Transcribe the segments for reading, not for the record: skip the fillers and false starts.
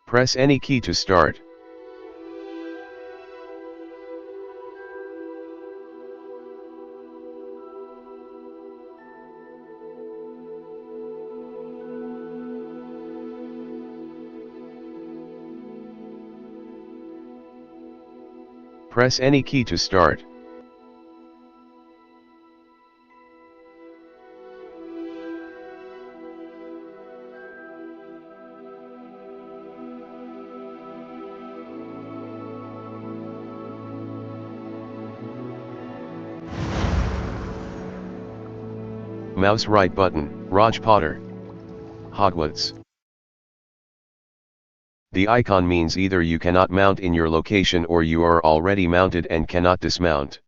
Press any key to start. Press any key to start. Mouse right button, Raj Potter. Hogwarts. The icon means either you cannot mount in your location or you are already mounted and cannot dismount.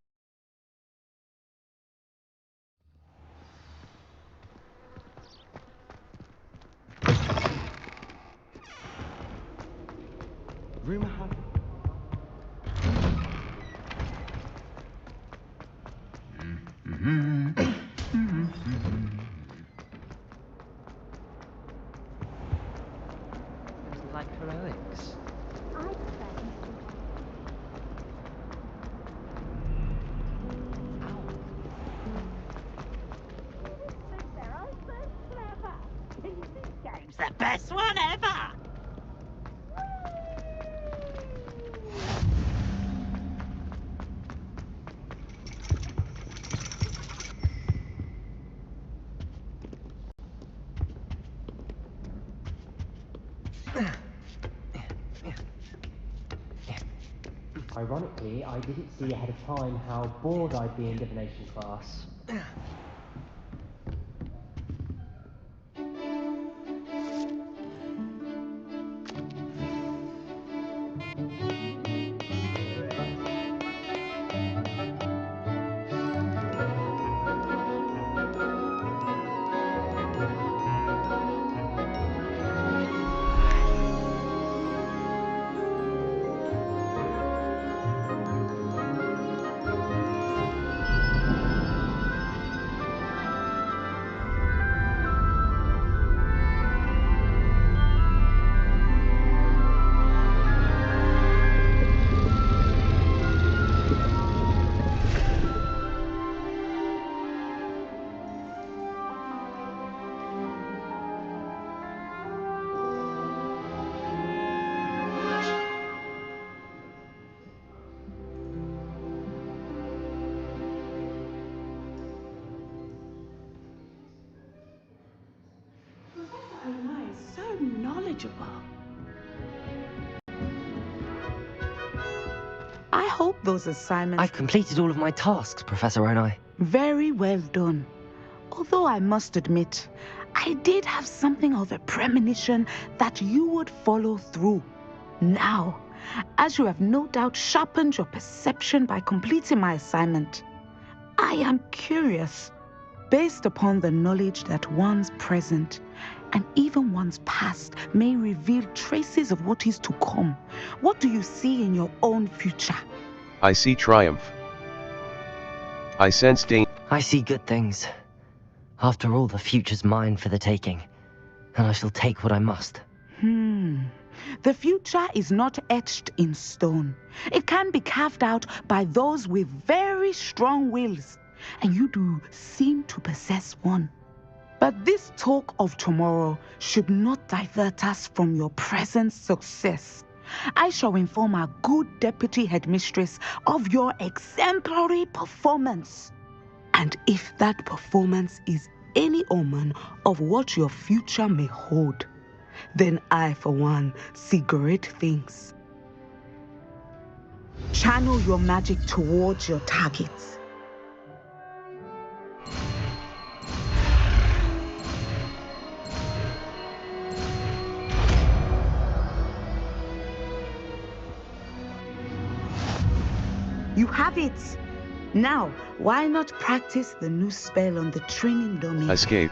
Rumor has Like heroics. Game's the best one ever! Ironically, I didn't see ahead of time how bored I'd be in divination class. So knowledgeable. I hope those assignments... I've completed all of my tasks, Professor Onai. Very well done. Although I must admit, I did have something of a premonition that you would follow through. Now, as you have no doubt sharpened your perception by completing my assignment, I am curious, based upon the knowledge that one's present and even one's past may reveal traces of what is to come. What do you see in your own future? I see triumph. I sense danger. I see good things. After all, the future's mine for the taking, and I shall take what I must. The future is not etched in stone. It can be carved out by those with very strong wills, and you do seem to possess one. But this talk of tomorrow should not divert us from your present success. I shall inform our good deputy headmistress of your exemplary performance. And if that performance is any omen of what your future may hold, then I, for one, see great things. Channel your magic towards your targets. You have it! Now, why not practice the new spell on the training dummy? Escape.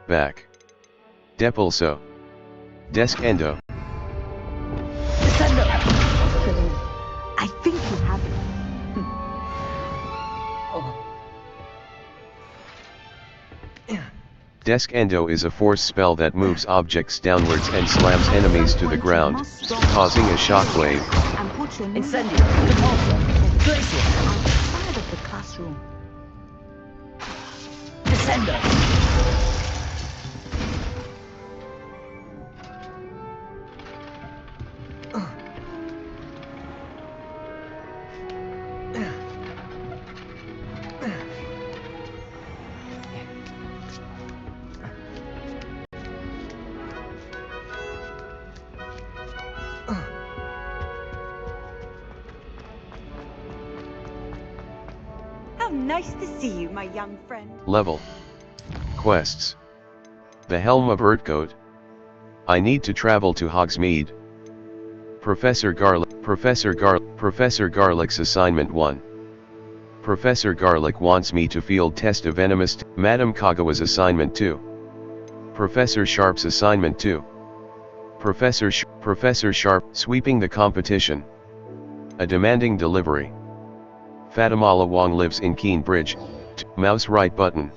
Back. Depulso. Descendo. Descendo! I think you have it. Desk Endo is a force spell that moves objects downwards and slams enemies to the ground, causing a shockwave. And put your new Incendio, Repulsor, Glacier, outside of the classroom. Descendo. Nice to see you, my young friend. Level. Quests. The Helm of Urtcote. I need to travel to Hogsmeade. Professor Garlick's assignment 1. Professor Garlick wants me to field test a venomous Madame Kagawa's assignment 2. Professor Sharp's assignment 2. Professor Sharp sweeping the competition. A demanding delivery. Fatimala Wong lives in Keenbridge. Mouse right button.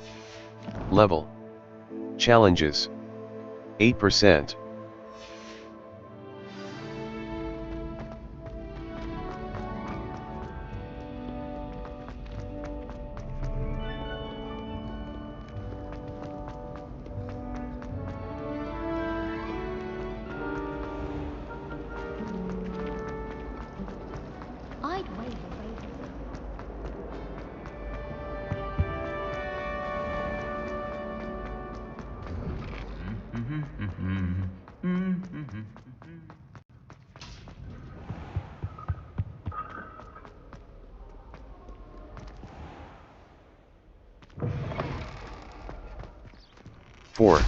Level. Challenges. 8%. I'd wave away. Four.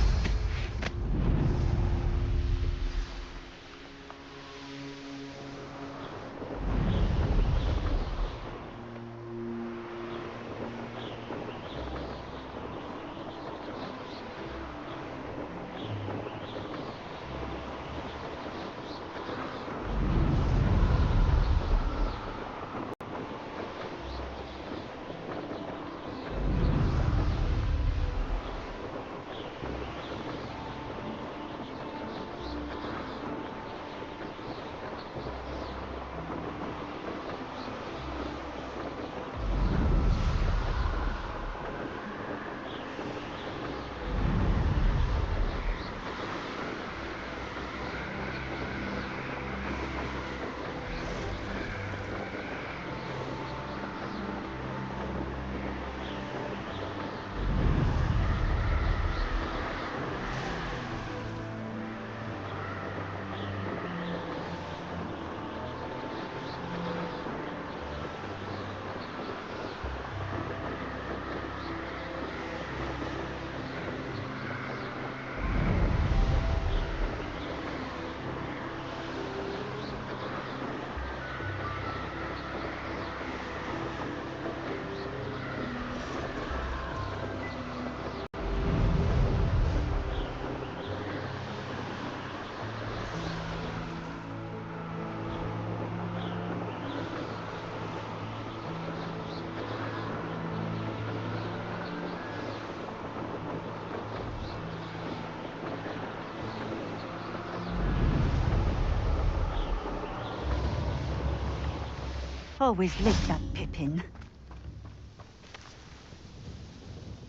Always late, that Pippin.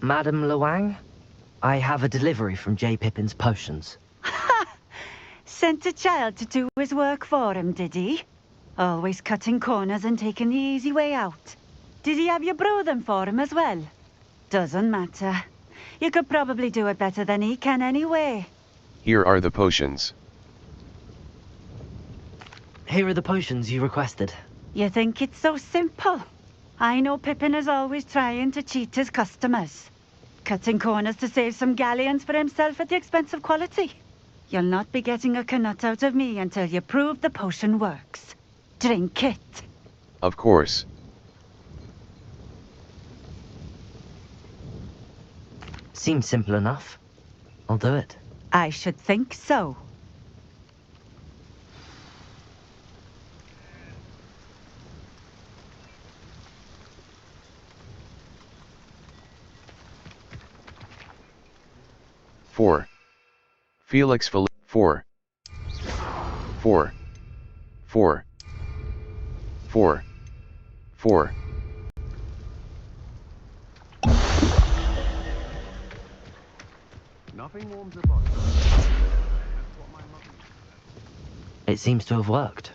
Madame Luang, I have a delivery from J. Pippin's potions. Sent a child to do his work for him, did he? Always cutting corners and taking the easy way out. Did he have you brew them for him as well? Doesn't matter. You could probably do it better than he can anyway. Here are the potions. Here are the potions you requested. You think it's so simple? I know Pippin is always trying to cheat his customers. Cutting corners to save some galleons for himself at the expense of quality. You'll not be getting a canut out of me until you prove the potion works. Drink it. Of course. Seems simple enough. I'll do it. I should think so. 4. Felix 4. 4. 4. 4. 4. Nothing warms a body. That's what my mother used to say. It seems to have worked.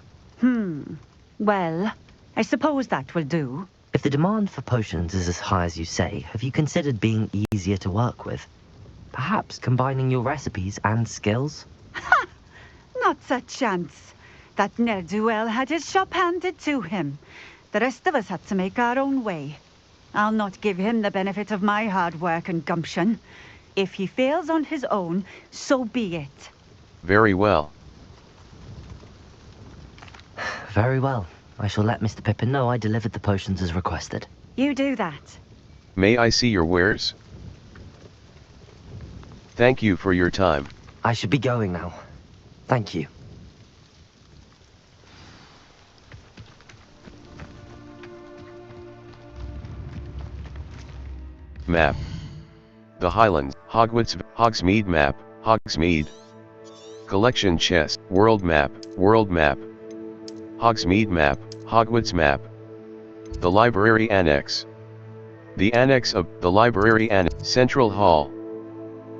Well, I suppose that will do. If the demand for potions is as high as you say, have you considered being easier to work with? Perhaps combining your recipes and skills? Not a chance. That ne'er-do-well had his shop handed to him. The rest of us had to make our own way. I'll not give him the benefit of my hard work and gumption. If he fails on his own, so be it. Very well. Very well. I shall let Mr. Pippin know I delivered the potions as requested. You do that. May I see your wares? Thank you for your time. I should be going now. Thank you. Map. The Highlands, Hogsmeade map, Hogsmeade. Collection chest, world map, Hogsmeade map, Hogwarts map. The library annex. The annex of the library Central Hall.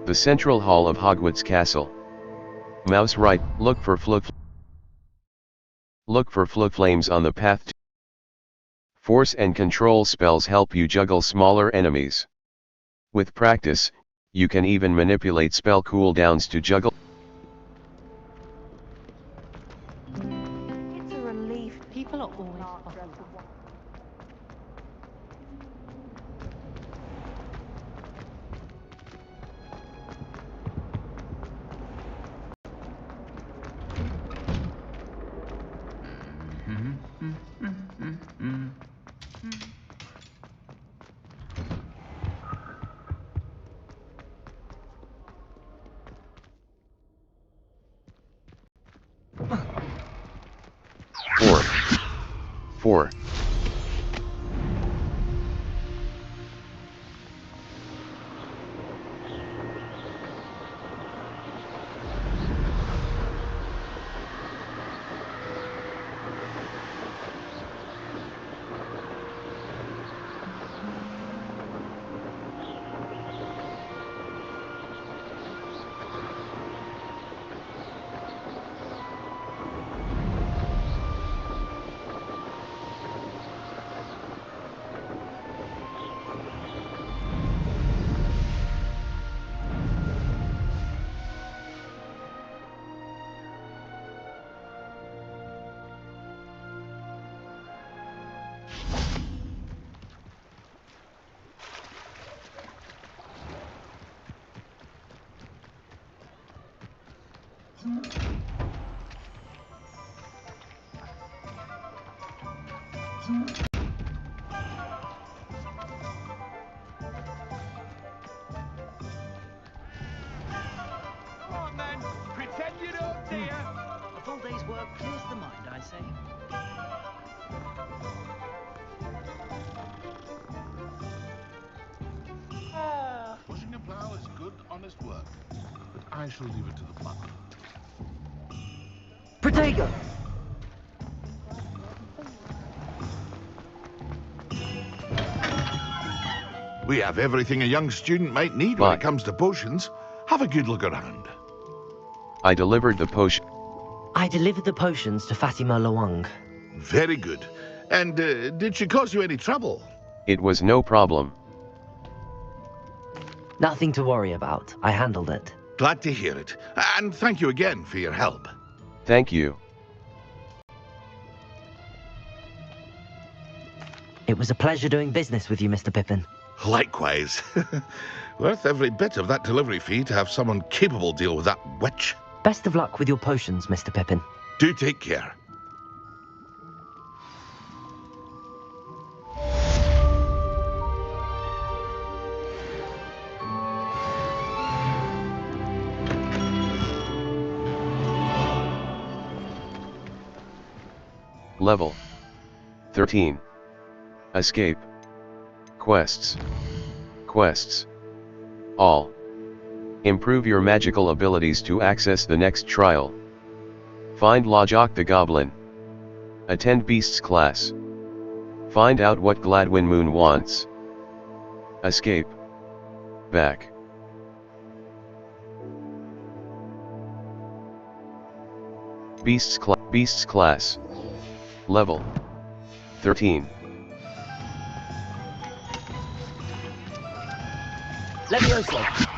The Central Hall of Hogwarts Castle. Mouse right, look for flames on the path to. Force and control spells help you juggle smaller enemies. With practice, you can even manipulate spell cooldowns to juggle. It's a relief. People are always possible. Four. Come on then, pretend you don't, dear. A full day's work clears the mind, I say. Pushing a plough is good, honest work. But I shall leave it to the butler. Protego! We have everything a young student might need when it comes to potions. Have a good look around. I delivered the potion. I delivered the potions to Fatima Lawang. Very good. And did she cause you any trouble? It was no problem. Nothing to worry about. I handled it. Glad to hear it. And thank you again for your help. Thank you. It was a pleasure doing business with you, Mr. Pippin. Likewise. Worth every bit of that delivery fee to have someone capable deal with that witch. Best of luck with your potions, Mr. Pippin. Do take care. Level 13. Escape. Quests. Quests. All. Improve your magical abilities to access the next trial. Find Lajok the Goblin. Attend Beasts class. Find out what Gladwin Moon wants. Escape. Back. Beasts class. Level 13. Levioso!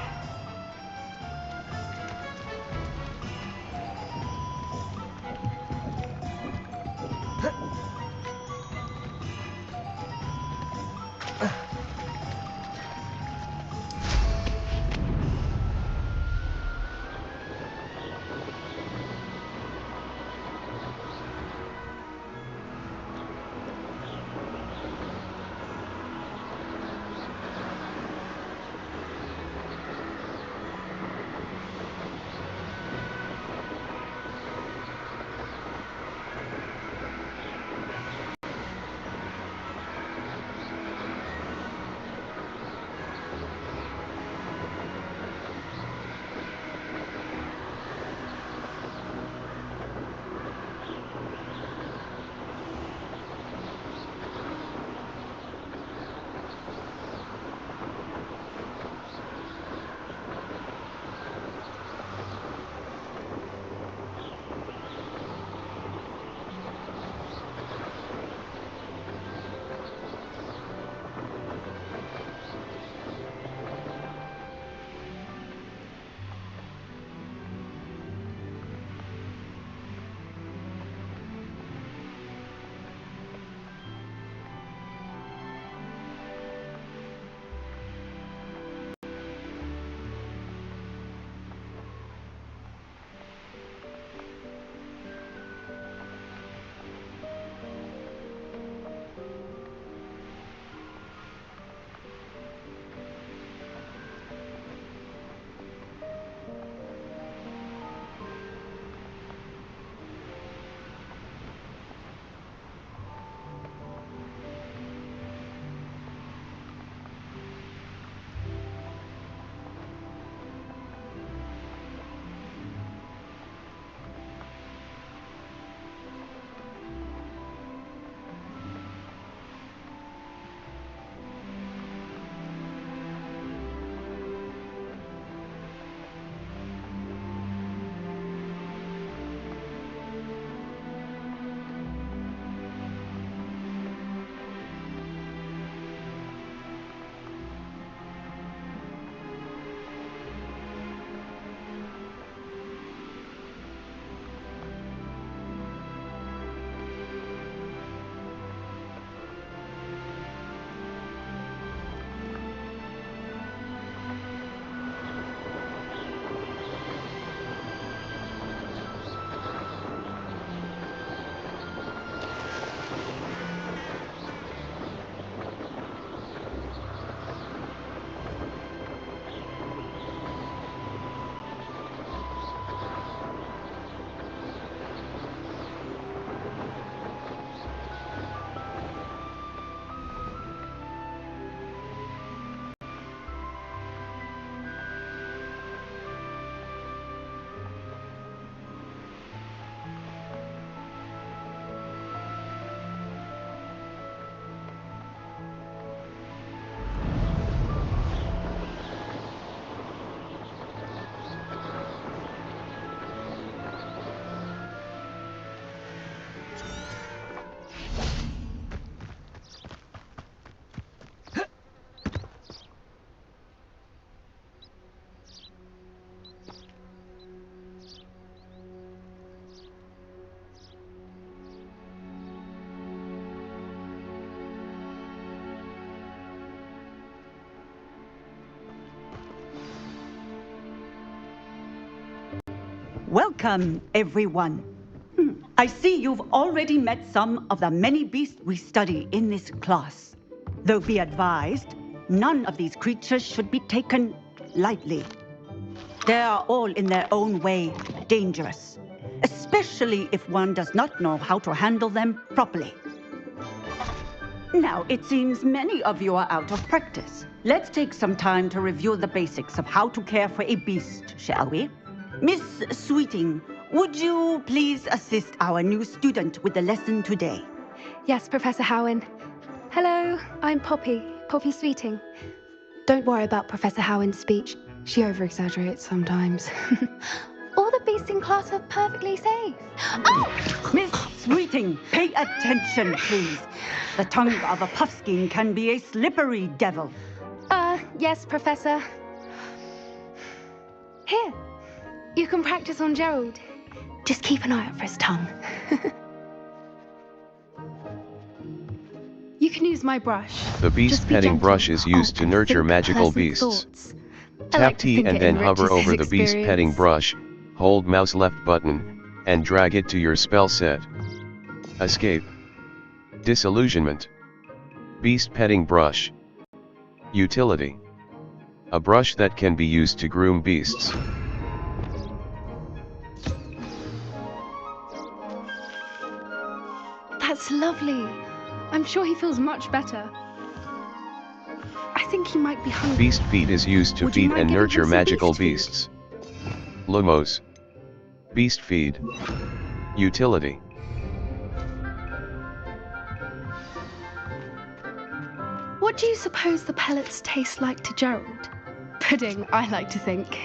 Welcome, everyone. I see you've already met some of the many beasts we study in this class. Though be advised, none of these creatures should be taken lightly. They are all in their own way dangerous, especially if one does not know how to handle them properly. Now, it seems many of you are out of practice. Let's take some time to review the basics of how to care for a beast, shall we? Miss Sweeting, would you please assist our new student with the lesson today? Yes, Professor Howen. Hello, I'm Poppy Sweeting. Don't worry about Professor Howen's speech. She over-exaggerates sometimes. All the beasts in class are perfectly safe. Oh! Miss Sweeting, pay attention, please. The tongue of a puffskein can be a slippery devil. Yes, Professor. Here, you can practice on Gerald. Just keep an eye out for his tongue. You can use my brush. The beast Just be petting gentle. brush is used to and nurture think magical pleasant beasts. thoughts. I Tap like to T think and it then hover enriches over his the beast petting experience. brush, hold mouse left button, and drag it to your spell set. Escape. Disillusionment. Beast petting brush. Utility. A brush that can be used to groom beasts. That's lovely. I'm sure he feels much better. I think he might be hungry. Beast feed is used to Would you feed mind and giving him nurture some magical beast feed? beasts. Lumos. Beast feed. Utility. What do you suppose the pellets taste like to Gerald? Pudding, I like to think.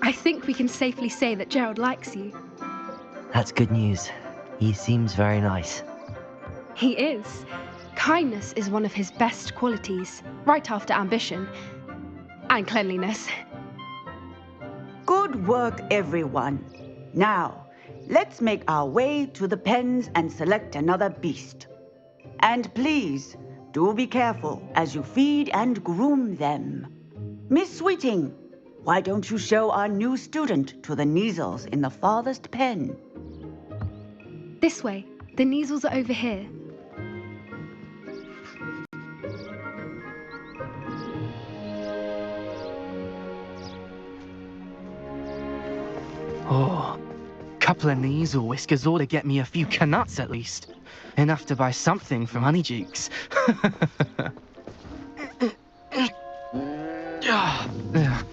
I think we can safely say that Gerald likes you. That's good news. He seems very nice. He is. Kindness is one of his best qualities, right after ambition. And cleanliness. Good work, everyone. Now, let's make our way to the pens and select another beast. And please, do be careful as you feed and groom them. Miss Sweeting, why don't you show our new student to the Neasels in the farthest pen? This way. The Neasels are over here. Oh, couple of Neasel whiskers ought to get me a few canuts at least. Enough to buy something from Honeydukes.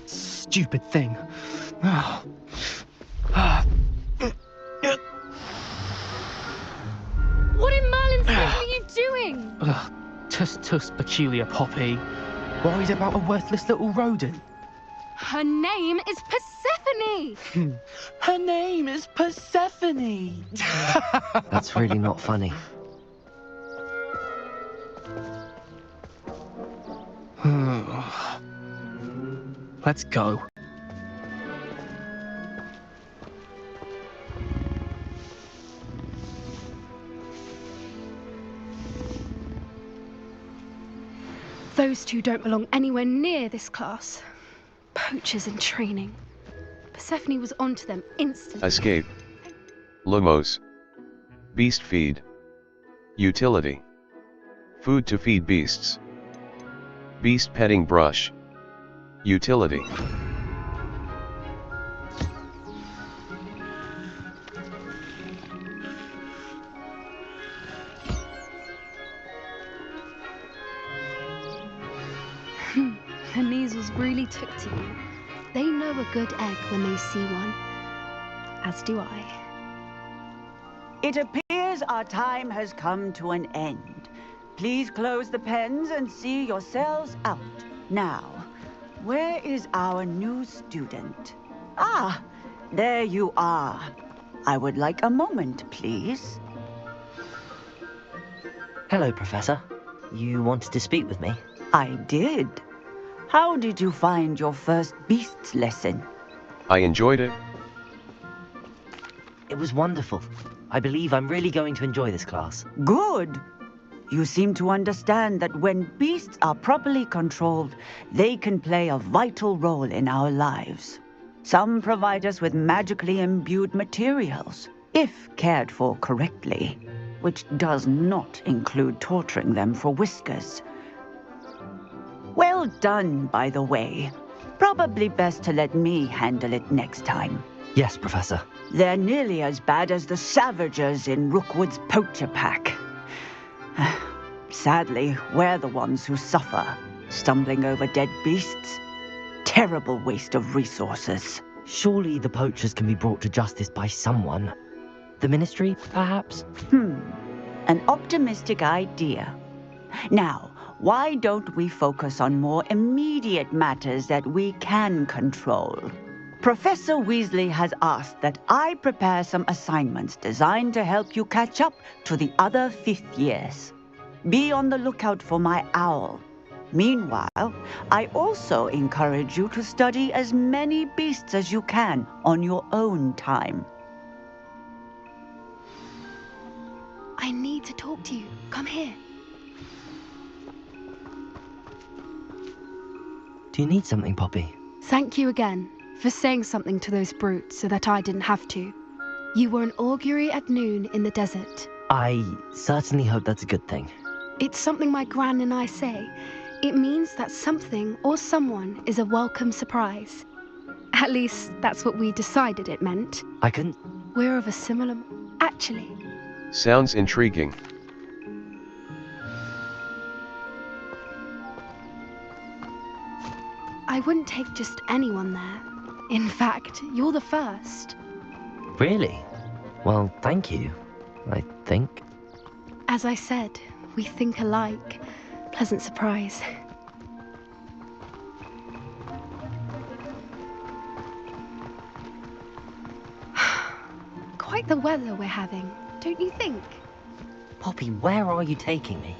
Stupid thing. What in Merlin's name are you doing? Tuss, peculiar Poppy. Worried about a worthless little rodent. Her name is Persephone! Her name is Persephone! That's really not funny. Let's go. Those two don't belong anywhere near this class. Poachers in training. Persephone was onto them instantly. Escape. Lumos. Beast feed. Utility. Food to feed beasts. Beast petting brush. Utility. The Neasels really took to you. They know a good egg when they see one. As do I. It appears our time has come to an end. Please close the pens and see yourselves out. Now, where is our new student? Ah, there you are. I would like a moment, please. Hello, Professor. You wanted to speak with me? I did. How did you find your first beasts lesson? I enjoyed it. It was wonderful. I believe I'm really going to enjoy this class. Good. You seem to understand that when beasts are properly controlled, they can play a vital role in our lives. Some provide us with magically imbued materials, if cared for correctly, which does not include torturing them for whiskers. Well done, by the way. Probably best to let me handle it next time. Yes, Professor. They're nearly as bad as the Savagers in Rookwood's poacher pack. Sadly, we're the ones who suffer, stumbling over dead beasts. Terrible waste of resources. Surely the poachers can be brought to justice by someone. The ministry, perhaps? An optimistic idea. Now, why don't we focus on more immediate matters that we can control? Professor Weasley has asked that I prepare some assignments designed to help you catch up to the other fifth years. Be on the lookout for my owl. Meanwhile, I also encourage you to study as many beasts as you can on your own time. I need to talk to you. Come here. Do you need something, Poppy? Thank you again for saying something to those brutes so that I didn't have to. You were an augury at noon in the desert. I certainly hope that's a good thing. It's something my gran and I say. It means that something or someone is a welcome surprise. At least, that's what we decided it meant. I couldn't... We're of a similar... Actually... Sounds intriguing. I wouldn't take just anyone there. In fact, you're the first. Really? Well, thank you, I think. As I said, we think alike. Pleasant surprise. Quite the weather we're having, don't you think? Poppy, where are you taking me?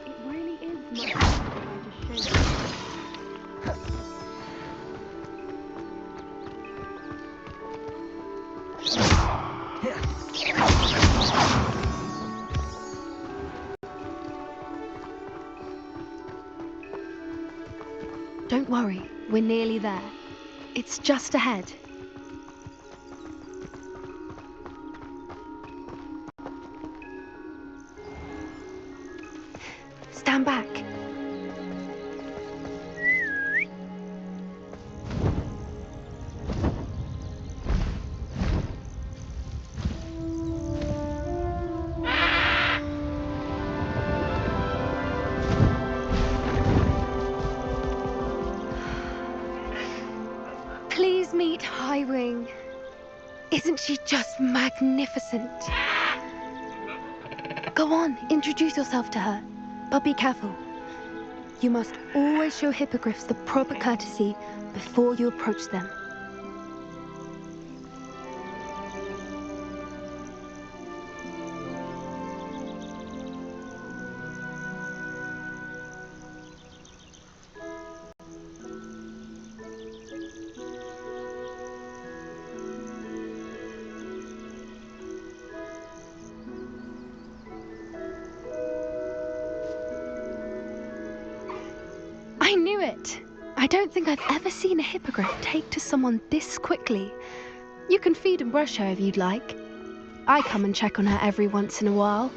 It really is not I just showed you. Don't worry, we're nearly there. It's just ahead. Stand back. Please meet Highwing. Isn't she just magnificent? Go on, introduce yourself to her. But be careful. You must always show hippogriffs the proper courtesy before you approach them. I knew it! I don't think I've ever seen a hippogriff take to someone this quickly. You can feed and brush her if you'd like. I come and check on her every once in a while.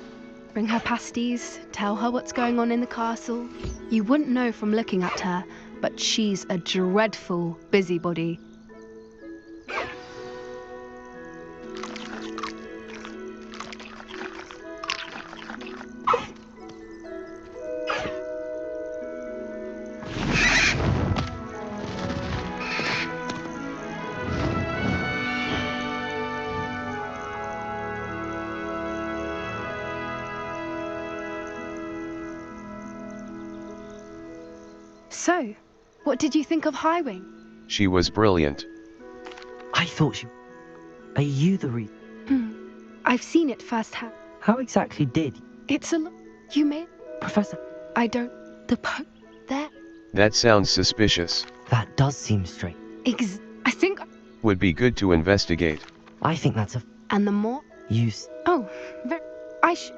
Bring her pasties, tell her what's going on in the castle. You wouldn't know from looking at her, but she's a dreadful busybody. So, what did you think of Highwing? She was brilliant. I thought she... Are you the reason? I've seen it firsthand. How exactly did... It's a lot. You made... Professor... I don't... There. That sounds suspicious. That does seem strange. I think... Would be good to investigate. I think that's a... And the more... Use... Oh, I should...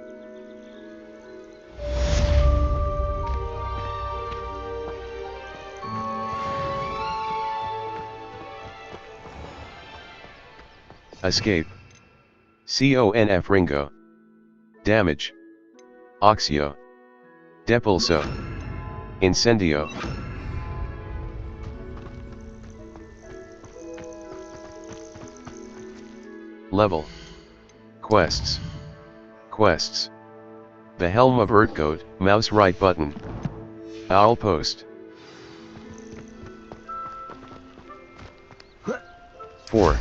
Escape. Conf Ringo. Damage. Oxio. Depulso. Incendio. Level. Quests. Quests. The Helm of Urtgoat, mouse right button. Owl post. 4.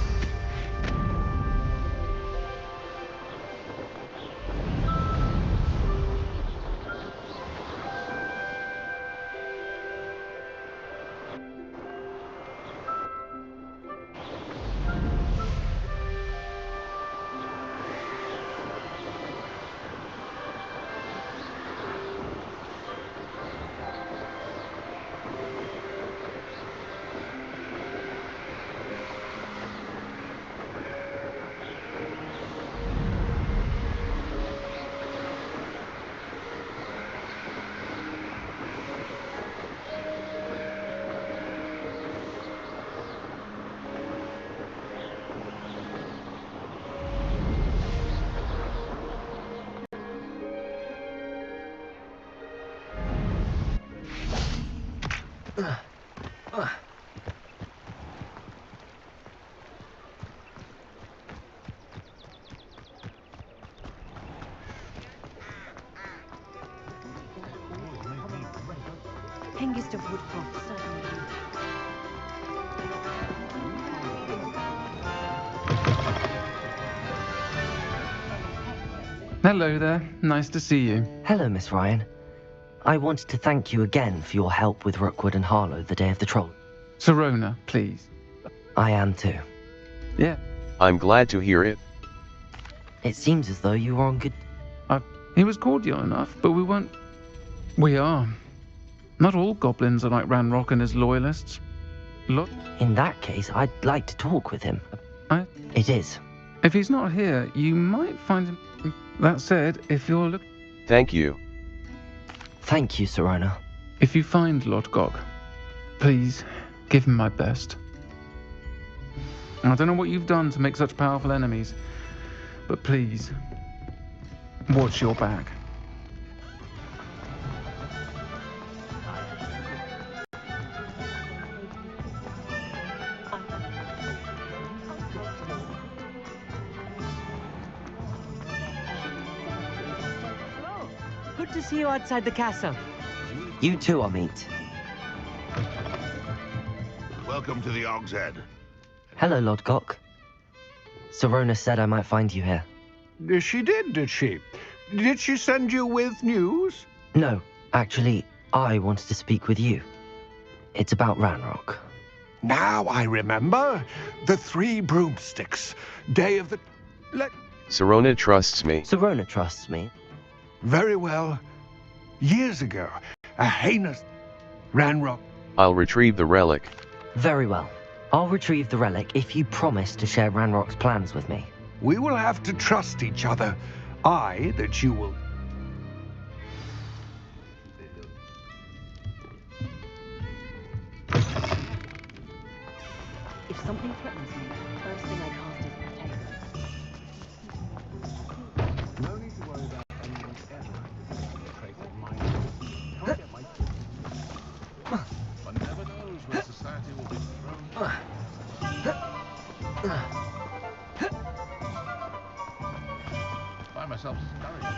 Hengist of Woodcroft, certainly. Hello there. Nice to see you. Hello, Miss Ryan. I wanted to thank you again for your help with Rookwood and Harlow the day of the troll. Sirona, please. I am too. Yeah. I'm glad to hear it. It seems as though you were on good... He was cordial enough, but we weren't... We are. Not all goblins are like Ranrock and his loyalists. Look. In that case, I'd like to talk with him. It is. If he's not here, you might find him... That said, if you're looking... Thank you. Thank you, Sirona. If you find Lord Gog, please give him my best. I don't know what you've done to make such powerful enemies, but please, watch your back. Good to see you outside the castle. You too, Amit. Welcome to the Og's Head. Hello, Lord Gok. Sirona said I might find you here. She did she? Did she send you with news? No, actually, I wanted to speak with you. It's about Ranrock. Now I remember. The 3 broomsticks. Day of the... Sirona trusts me. Sirona trusts me. Very well. Years ago, a heinous... Ranrock... I'll retrieve the relic. Very well. I'll retrieve the relic if you promise to share Ranrock's plans with me. We will have to trust each other. That you will... If something threatens me, the first thing I cast is protect. No need to worry about anyone's ever a trait of mine. Can't get my One never knows where society will be thrown. Find myself scurrying.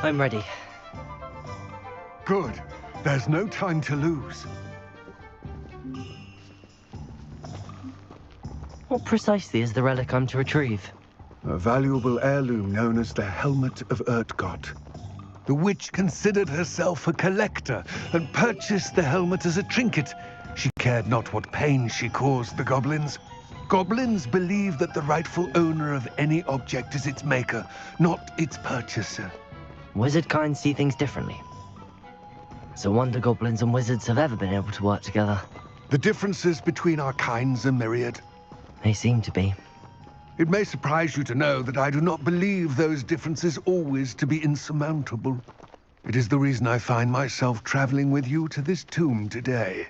I'm ready. Good. There's no time to lose. What precisely is the relic I'm to retrieve? A valuable heirloom known as the Helmet of Urtgot. The witch considered herself a collector and purchased the helmet as a trinket. She cared not what pain she caused the goblins. Goblins believe that the rightful owner of any object is its maker, not its purchaser. Wizard kind see things differently. It's a wonder goblins and wizards have ever been able to work together. The differences between our kinds are myriad. They seem to be. It may surprise you to know that I do not believe those differences always to be insurmountable. It is the reason I find myself traveling with you to this tomb today.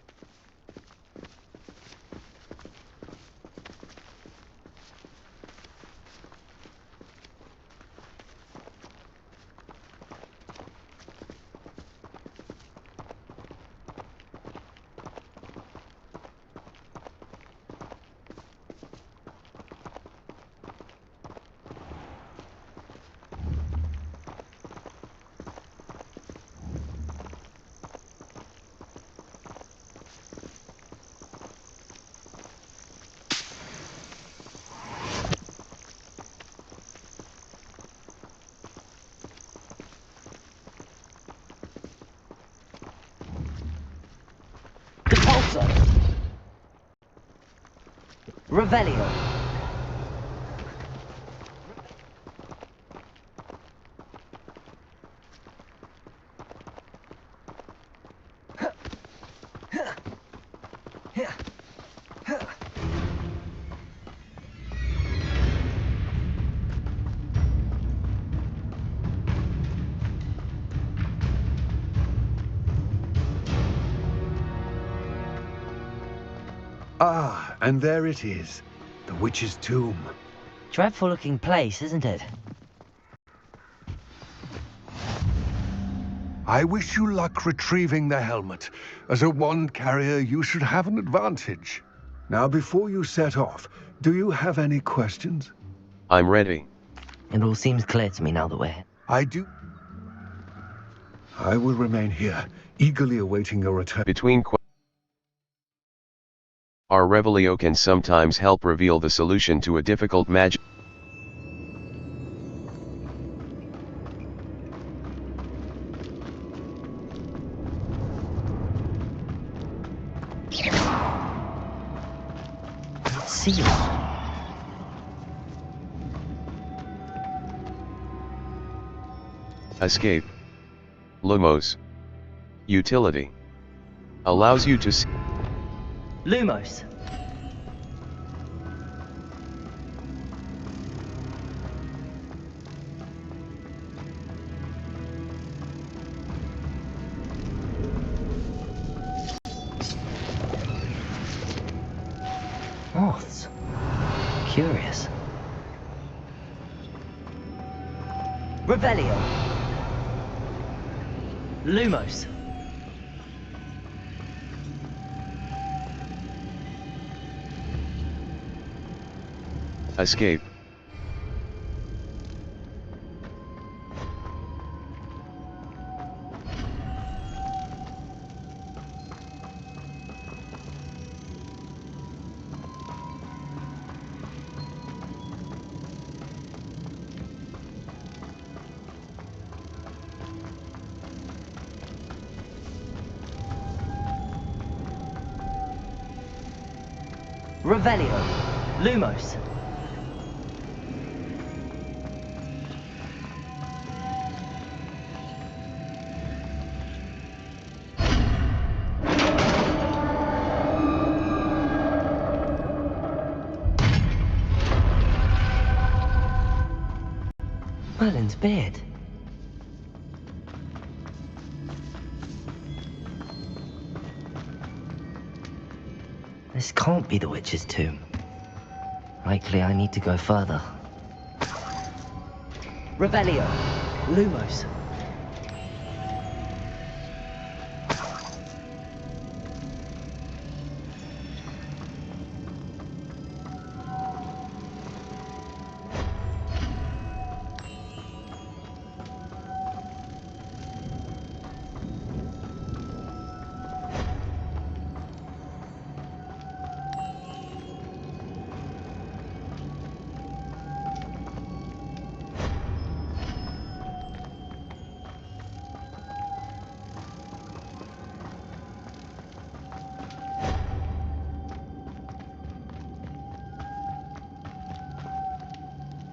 Conforzo. Revelio. Ah, and there it is. The witch's tomb. Dreadful looking place, isn't it? I wish you luck retrieving the helmet. As a wand carrier, you should have an advantage. Now, before you set off, do you have any questions? I'm ready. It all seems clear to me now that we're here. I do. I will remain here, eagerly awaiting your return. Our Revelio can sometimes help reveal the solution to a difficult magic. See you. Escape. Lumos. Utility. Allows you to see. Lumos. Moths. Curious. Revelio. Lumos. Escape. Revelio. Lumos. Merlin's beard. This can't be the witch's tomb. Likely I need to go further. Revelio. Lumos.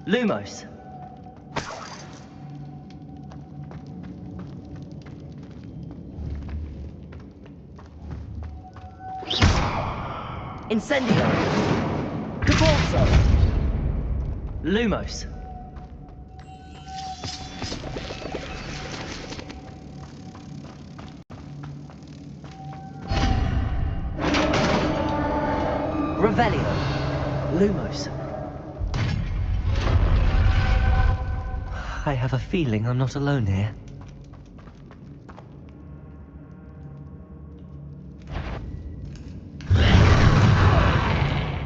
Lumos. Incendio. Conforzo. Lumos. Revelio. Lumos. I have a feeling I'm not alone here.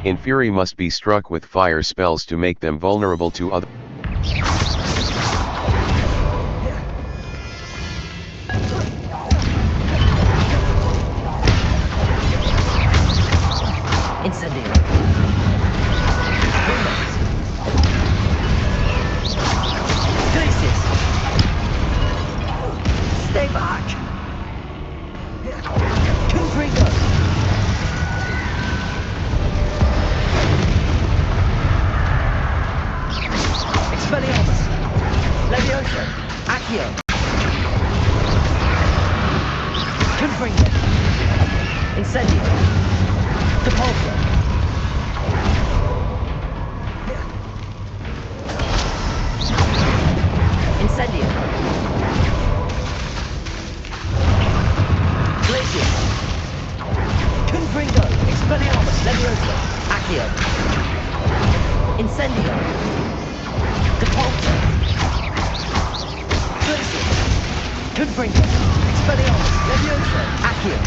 Inferi must be struck with fire spells to make them vulnerable to other. Incendio. Stay back! Confringo! Expelliarmus! Levioso! Accio! Confringo! Incendio! Depulso! Incendio! Glacier! Confringo! Expelliarmus! Levioso! Accio! Incendio! Depulso! Glacier! Confringo! Expelliarmus! Levioso! Accio!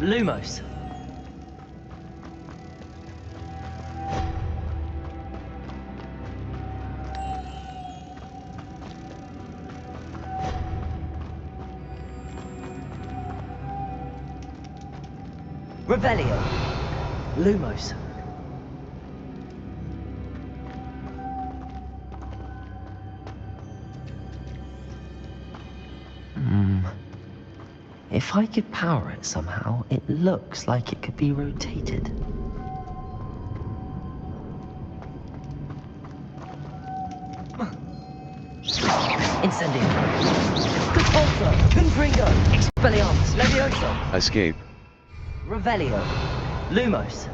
Lumos. Revelio. Lumos. If I could power it somehow, it looks like it could be rotated. Incendio. Depulso. Confringo. Expelliarmus. Levioso. Escape. Revelio. Lumos.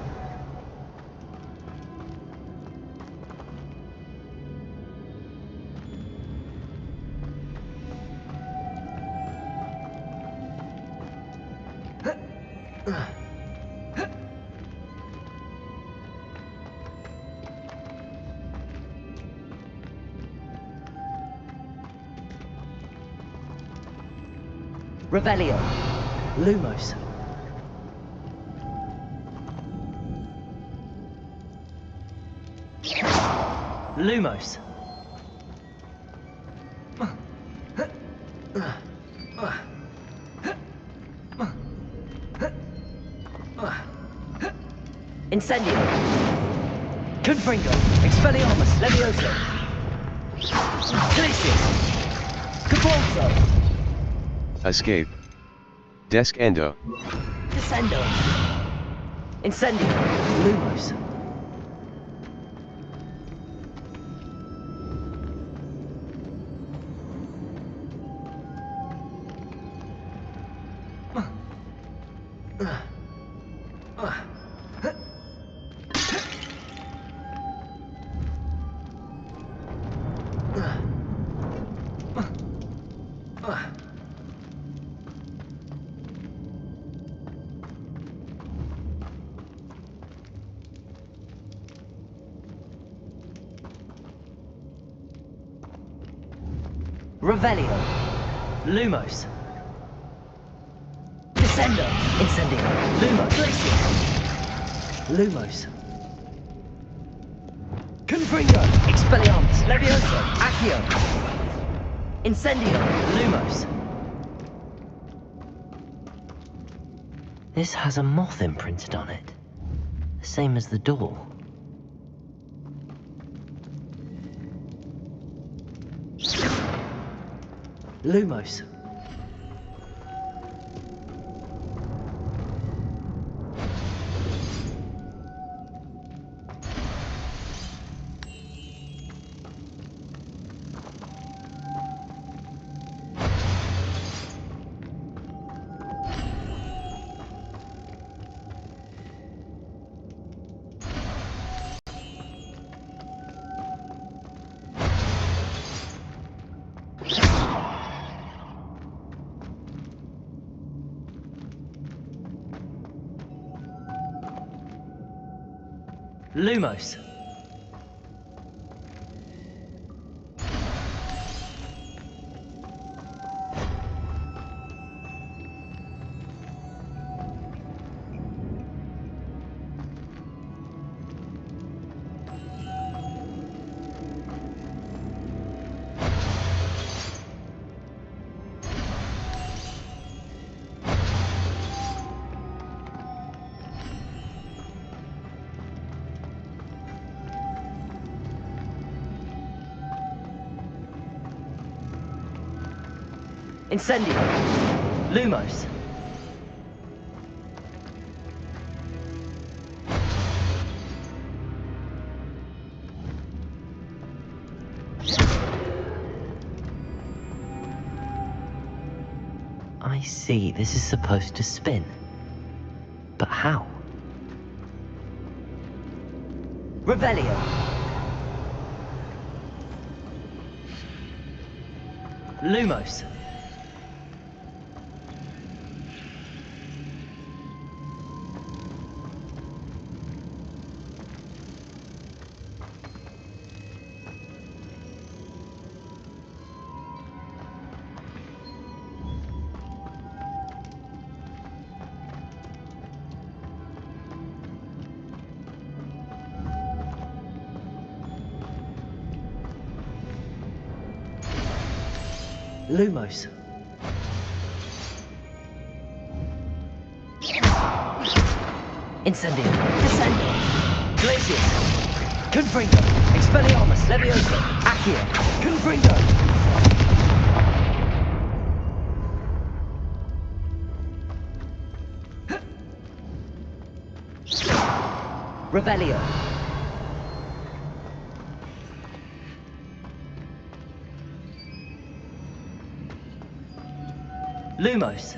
Revelio. Lumos. Lumos. Incendio. Confringo. Expelliarmus. Levioso. Glacius. Depulso. Escape. Descendo. Descendo. Incendio. Lumos. Revelio. Lumos. Descendo. Incendio. Lumos. Glacier. Lumos. Confringo. Expelliarmus. Levioso. Accio. Incendio. Lumos. This has a moth imprinted on it. The same as the door. Lumos. Lumos. Incendio. Lumos. I see, this is supposed to spin. But how? Revelio. Lumos. Lumos. Incendio. Descendio. Glacius. Confringo. Expelliarmus. Leviosa. Accio. Confringo. Revelio. Lumos.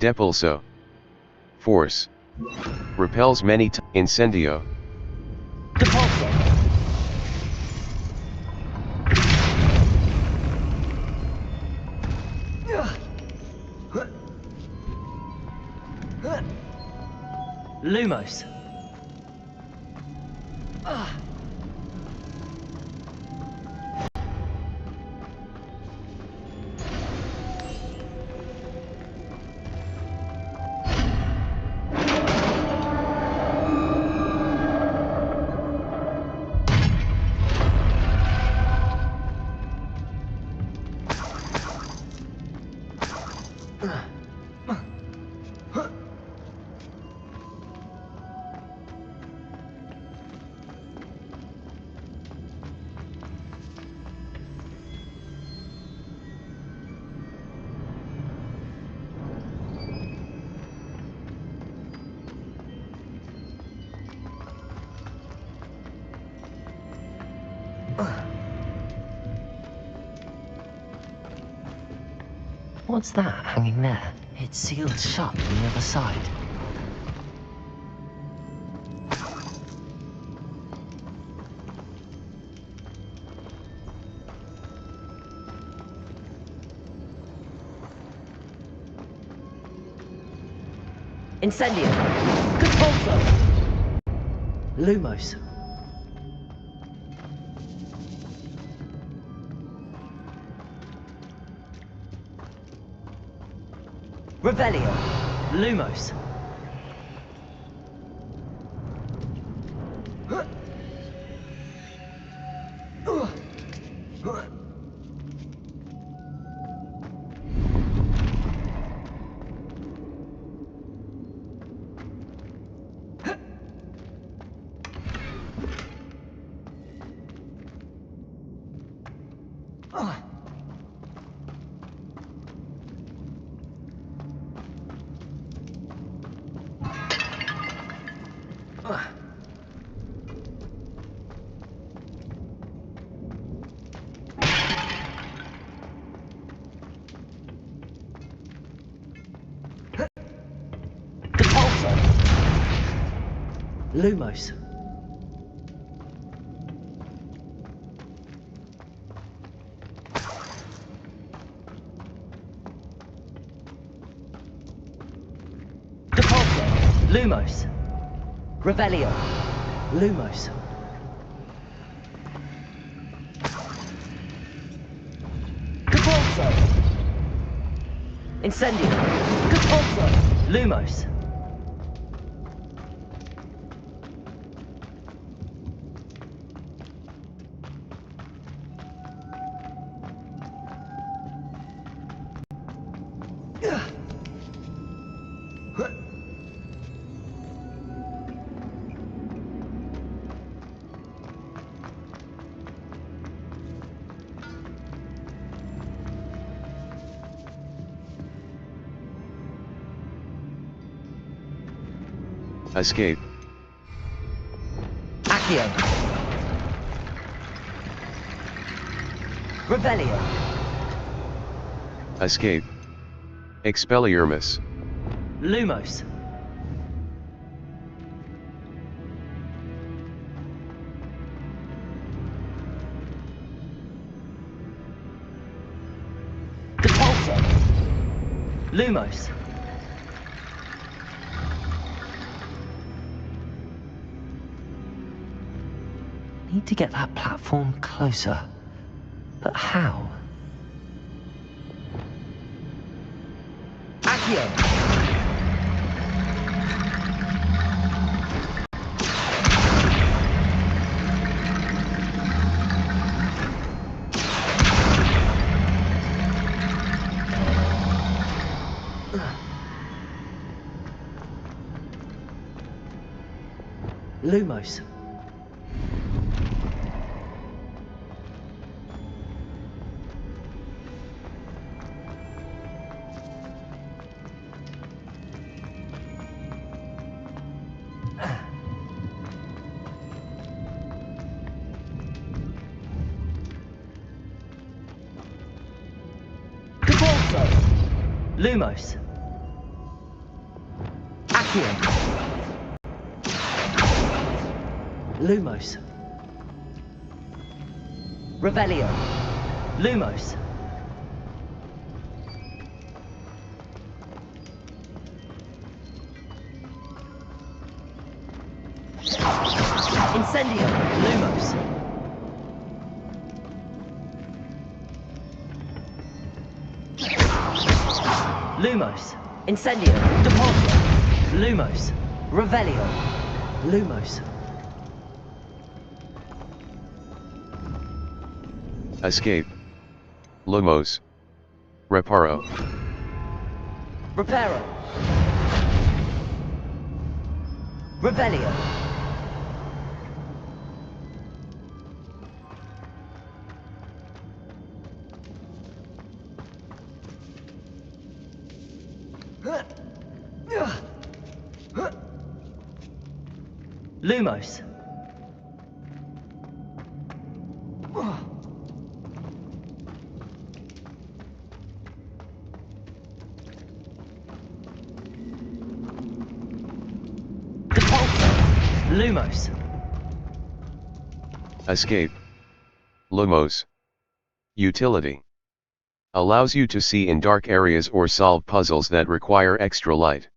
Depulso. Force. Repels many Incendio. Depulso. Lumos. What's that hanging there? It's sealed shut on the other side. Incendio! Control zone! Lumos. Revelio. Lumos. Lumos. Departure. Lumos. Revelio. Lumos. Departure. Incendio. Departure. Lumos. Escape. Accio. Revelio. Escape. Expelliarmus. Lumos. Departure. Lumos. Need to get that platform closer. But how? Accio. Lumos. Lumos. Accio. Lumos. Revelio. Lumos. Incendio. Lumos. Lumos. Incendio. Departure. Lumos. Revelio. Lumos. Escape. Lumos. Reparo. Reparo. Revelio. Lumos. Lumos. Escape. Lumos. Utility. Allows you to see in dark areas or solve puzzles that require extra light.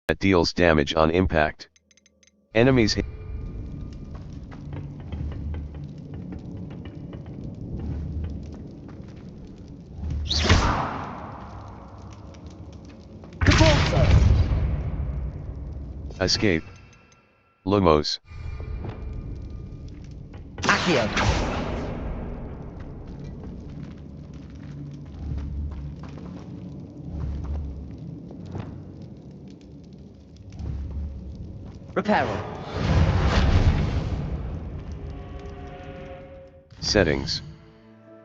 that deals damage on impact. Enemies hit. Escape. Lumos. Accio. Reparo. Settings.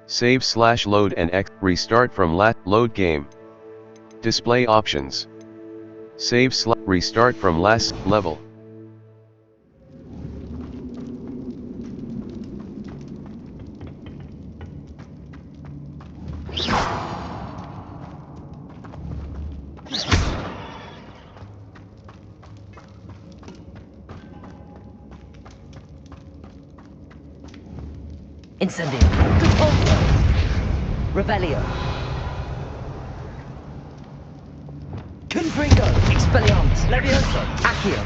Save/load and restart from load game. Display options. Restart from last level. Incendio. Revelio. Confringo. Expelliarmus. Levioso. Accio.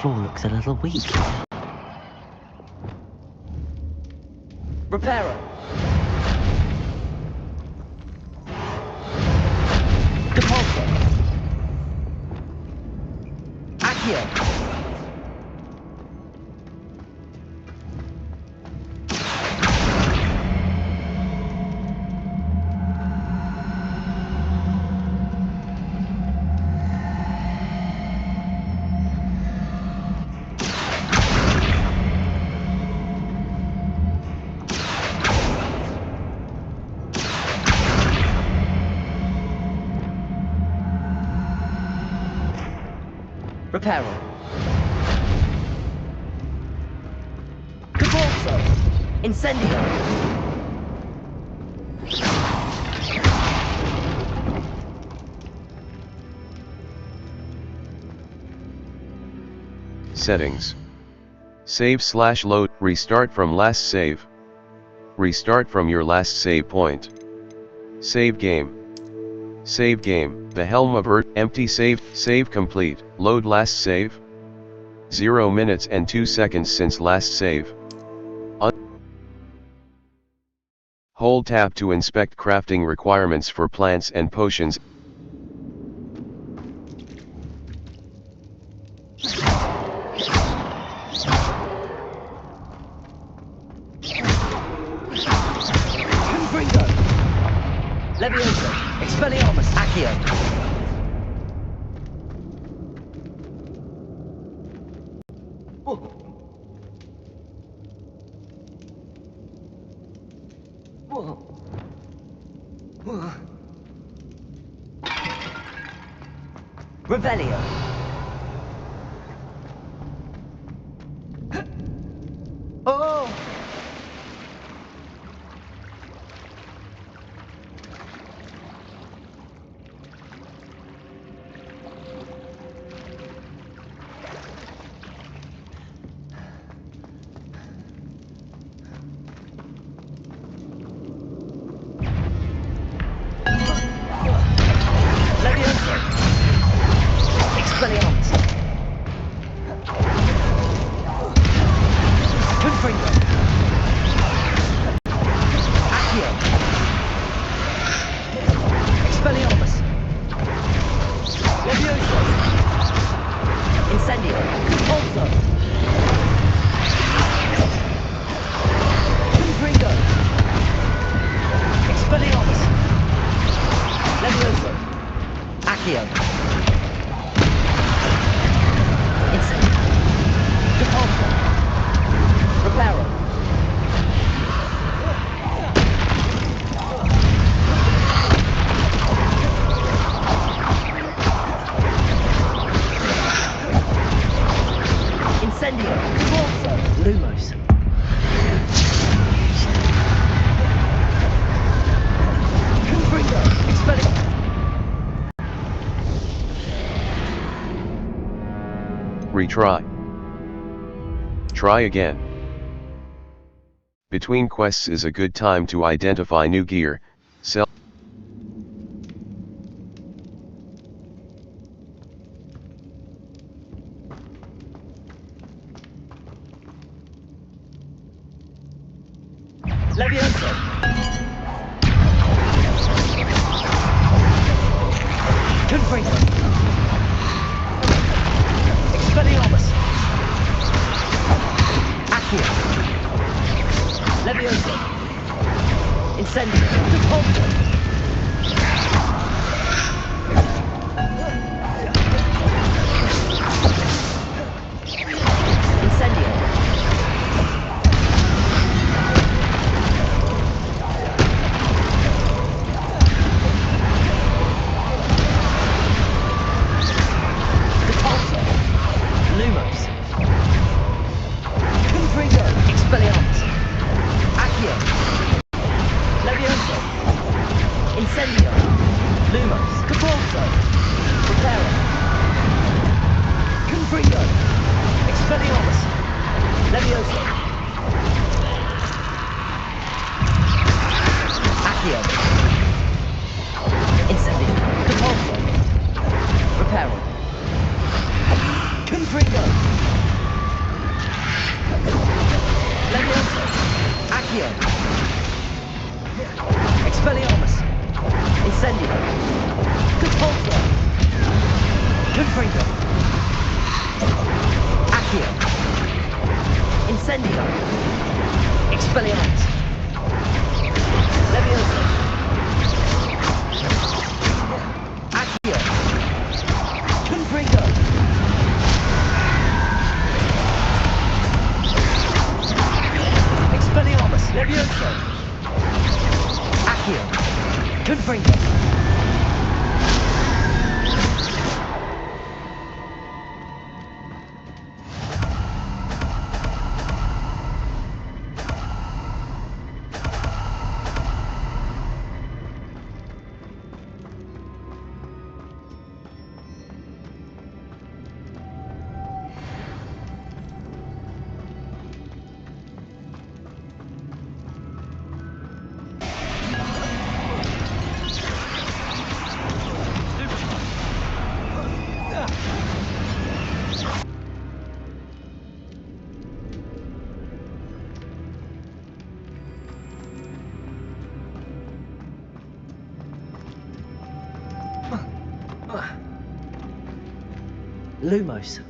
Floor looks a little weak. Reparo. Depulso. Accio. Reparo. Depulso. Incendio. Settings. Save/load. Restart from last save. Restart from your last save point. Save game. Save game. The Helm of Earth. Empty save. Save complete. Load last save. 0 minutes and 2 seconds since last save. Hold tab to inspect crafting requirements for plants and potions. Confringo. Levioso. Expelliarmus. Accio. Revelio. Oh! Levioso. Expelliarmus. Confringo. Accio. Expelliarmus. Levioso. Incendio. Also. Confringo. Expelliarmus. Levioso. Accio. Incendio. Depulso. Reparo. Incendio. Depulso. Lumos. Confringo. Expelliarmus. Retry. Try again. Between quests is a good time to identify new gear, sell. Confringo. Expelliarmus. Accio. Levioso. Incendio. Repulsor. Incendio. Repulsor. Lumos. Confringo. Expelliarmus. Accio. Levioso. Incendio. Lumos. Repulsor. Preparo. Confringo. Expelliarmus. Levioso. Accio. Incendio. Repulsor. Reparo. Confringo. Levioso. Accio. Expelliarmus. Incendio. Repulsor. Confringo. Accio. Incendio. Expelliarmus. Levioso. Accio. Confringo. Expelliarmus. Levioso. Accio. Confringo. Lumos.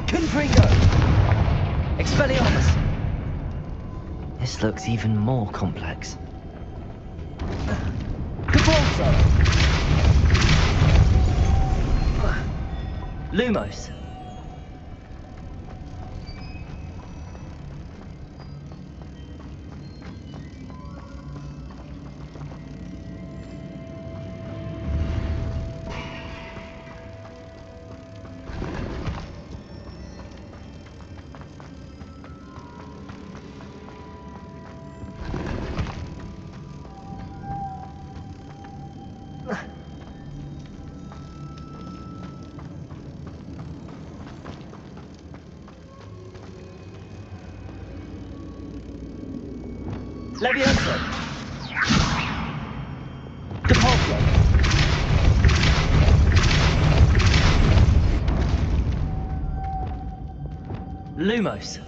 Confringo. Expelliarmus. This looks even more complex. Repulsor. Lumos. Levioso. Repulsor. Lumos.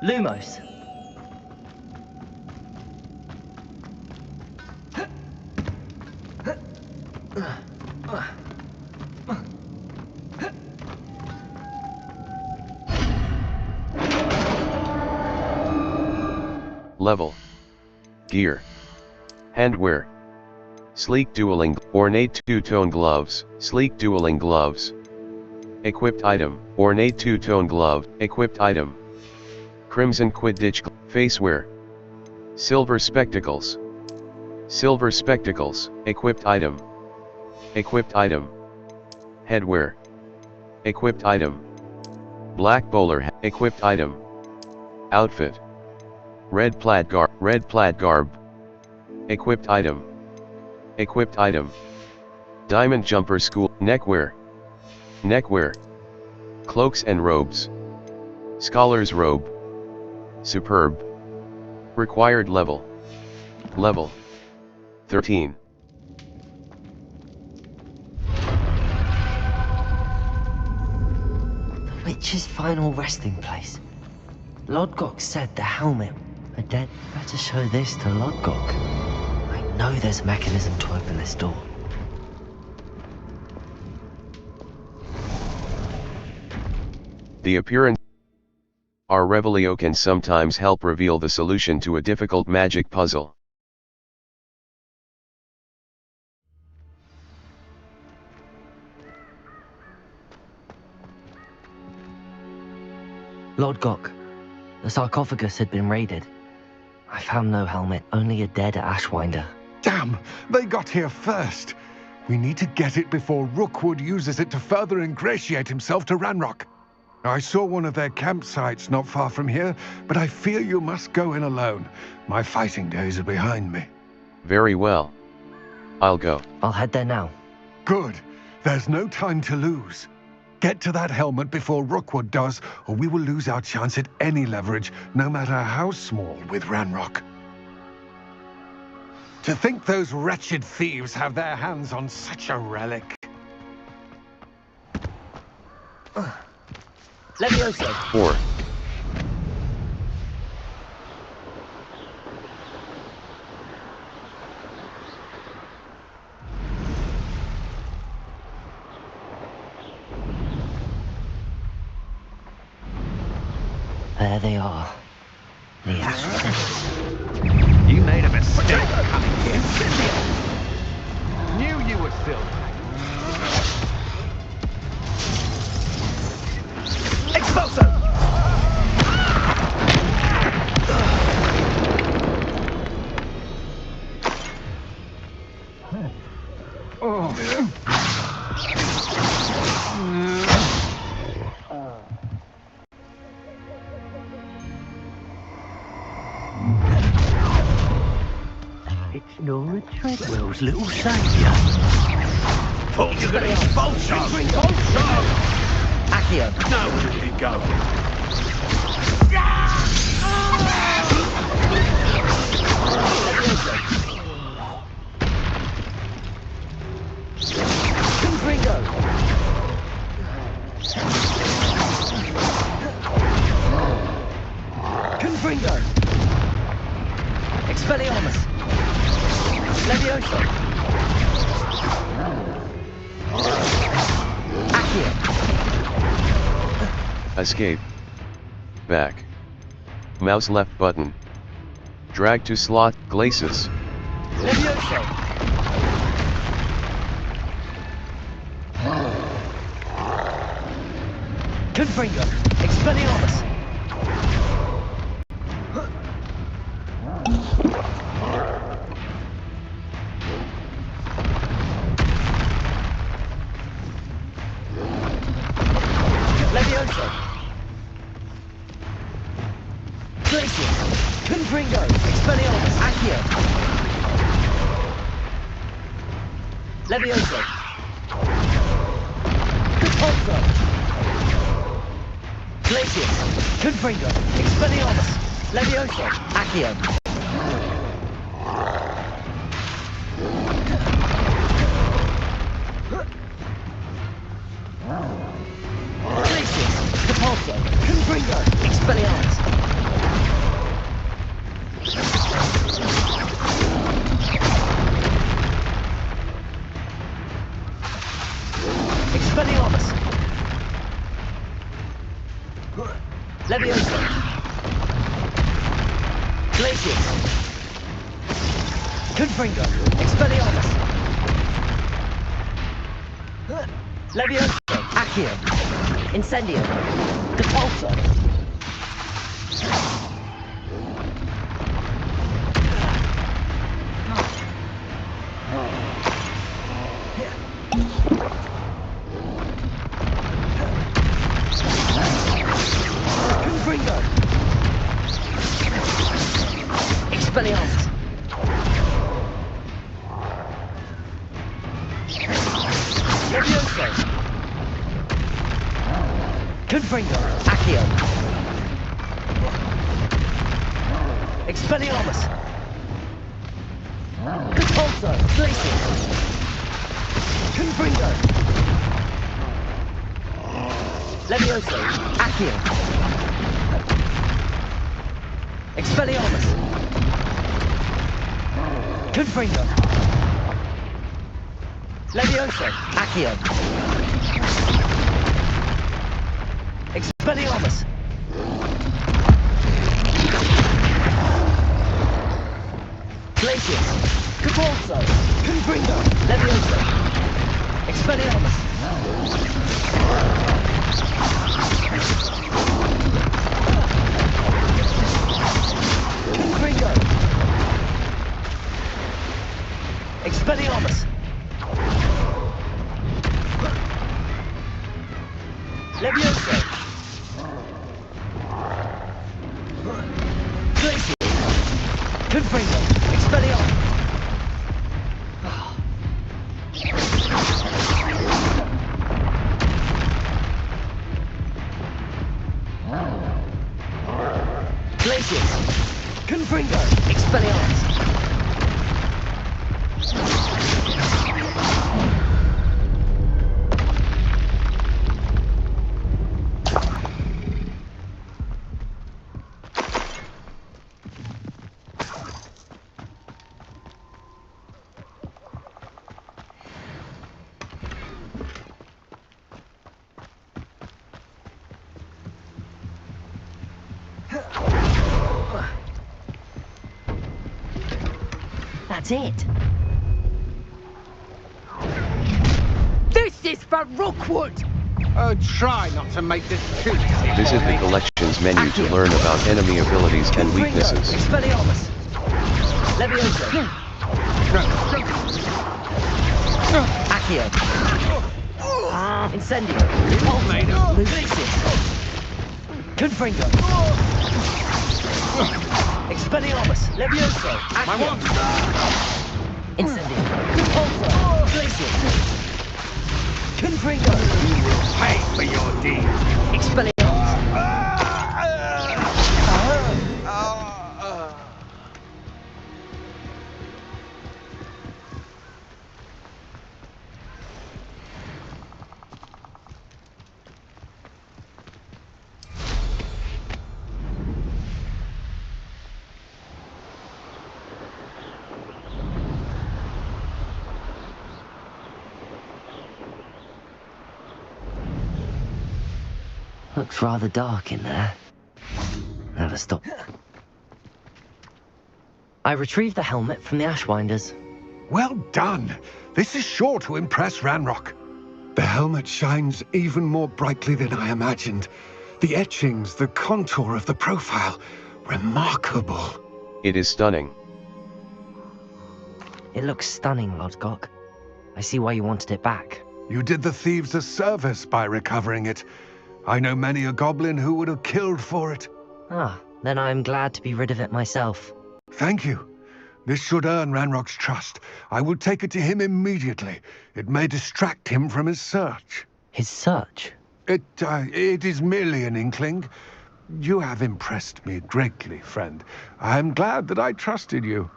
Lumos. Level. Gear. Handwear. Sleek dueling, ornate two-tone gloves, sleek dueling gloves. Equipped item, ornate two-tone glove, equipped item. Crimson Quidditch, facewear. Silver spectacles. Silver spectacles, equipped item. Equipped item. Headwear. Equipped item. Black bowler, equipped item. Outfit. Red plaid garb. Equipped item. Equipped item. Diamond jumper school, neckwear. Neckwear. Cloaks and robes. Scholar's robe. Superb. Required level. Level 13. The witch's final resting place. Lodgok said the helmet are dead. Better show this to Lodgok. I know there's a mechanism to open this door. The appearance. Our Revelio can sometimes help reveal the solution to a difficult magic puzzle. Lodgok, the sarcophagus had been raided. I found no helmet, only a dead Ashwinder. Damn! They got here first! We need to get it before Rookwood uses it to further ingratiate himself to Ranrock. I saw one of their campsites not far from here, but I fear you must go in alone. My fighting days are behind me. Very well. I'll go. I'll head there now. Good. There's no time to lose. Get to that helmet before Rookwood does, or we will lose our chance at any leverage, no matter how small, with Ranrock. To think those wretched thieves have their hands on such a relic. Levioso. 4. There they are. The Ashwinders. You made a mistake. Knew you would still. Expulso! It's Nora Treadwell's little saviour. Thought you were going to expulsion! Expulsion! Accio. Now where did it go? Confringo. Confringo. Expelliarmus. Levioso. Accio. Escape. Back. Mouse left button. Drag to slot, Glacis. Levioso. Confringo. Expelliarmus. Levioso. Glacius. Confringo. Expelliarmus. Accio. Levioso. Repulso. Glacius! Confringo! Expelliarmus! Levioso! Accio! Glacius! Capulso! Confringo! Expelliarmus! Expelliarmus! Levioso! Glacius! Confringo! Expelliarmus! Levioso! Accio! Incendio! Capulso! Confringo! Expelliarmus! Levioso! Confringo! Accio! Expelliarmus! Capulso! Glacius! Confringo! Levioso! Accio! Expelliarmus! Confringo! Levioso! Accio! Expelliarmus! Glacius! Capulso! Confringo! Levioso! Expelliarmus! Confringo! Expelliarmus! Levioso! Glacius! Confringo! Expelliarmus! Glacius! Confringo! Expelliarmus! That's it. This is for Rookwood! Try not to make this too easy. Visit the collections menu to learn about enemy abilities and weaknesses. Expelliarmus! Levioso! Accio! Incendio! Glacius! Confringo! Expelliarmus! Levioso! Accio! Incendio! Capulso! Glacius! Confringo! You will pay for your deed. Expelliarmus! Looks rather dark in there. Never stop. I retrieved the helmet from the Ashwinders. Well done. This is sure to impress Ranrock. The helmet shines even more brightly than I imagined. The etchings, the contour of the profile. Remarkable. It is stunning. It looks stunning, Lodgok. I see why you wanted it back. You did the thieves a service by recovering it. I know many a goblin who would have killed for it. Ah, then I am glad to be rid of it myself. Thank you. This should earn Ranrock's trust. I will take it to him immediately. It may distract him from his search. His search? It is merely an inkling. You have impressed me greatly, friend. I am glad that I trusted you.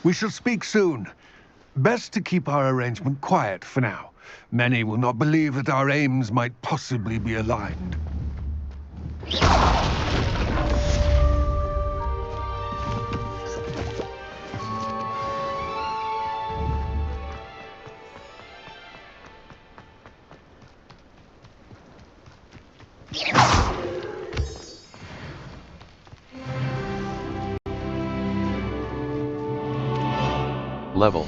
We shall speak soon. Best to keep our arrangement quiet for now. Many will not believe that our aims might possibly be aligned. Level.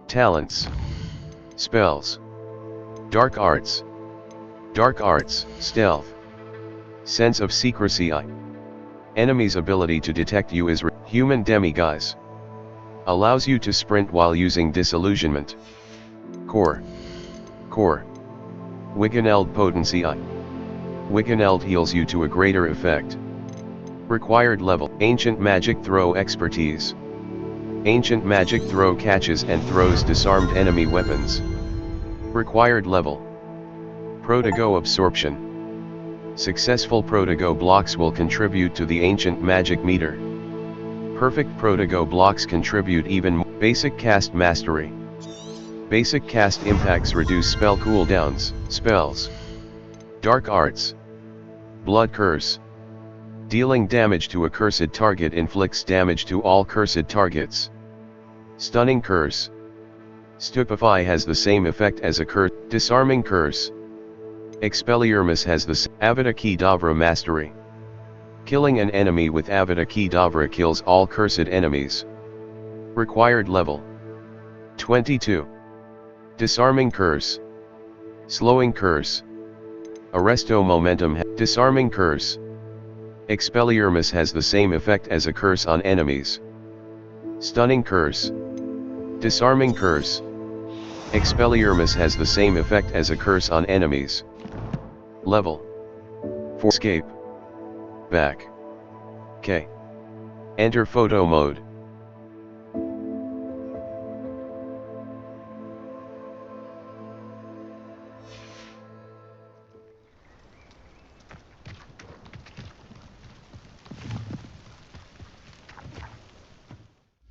Talents. Spells. Dark Arts. Dark Arts, Stealth. Sense of Secrecy I. Enemy's ability to detect you is Human Demiguise. Allows you to sprint while using Disillusionment. Core. Core. Wiggeneld Potency I. Wiggeneld heals you to a greater effect. Required level. Ancient Magic Throw Expertise. Ancient Magic Throw catches and throws disarmed enemy weapons. Required level. Protogo Absorption. Successful Protogo blocks will contribute to the Ancient Magic meter. Perfect Protogo blocks contribute even more. Basic Cast Mastery. Basic cast impacts reduce spell cooldowns, spells. Dark Arts. Blood Curse. Dealing damage to a cursed target inflicts damage to all cursed targets. Stunning Curse. Stupefy has the same effect as a curse. Disarming Curse. Expelliarmus has the Avada Kedavra Mastery. Killing an enemy with Avada Kedavra kills all cursed enemies. Required level. 22. Disarming Curse. Slowing Curse. Arresto Momentum. Disarming Curse. Expelliarmus has the same effect as a curse on enemies. Stunning Curse. Disarming Curse. Expelliarmus has the same effect as a curse on enemies. Level. 4. Escape. Back. K. Enter photo mode.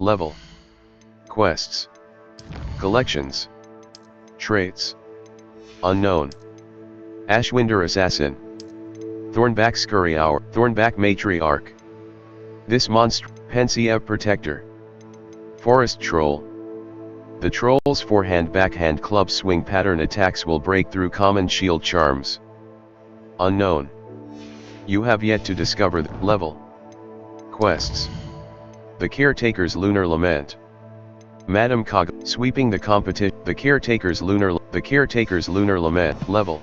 Level. Quests. Collections. Traits. Unknown. Ashwinder Assassin. Thornback Scurry Hour. Thornback Matriarch. This monster. Pensiev Protector. Forest Troll. The troll's forehand-backhand club swing pattern attacks will break through common shield charms. Unknown. You have yet to discover the level. Quests. The Caretaker's Lunar Lament. Madame Cog. Sweeping the competition. The Caretaker's Lunar Lament. Level.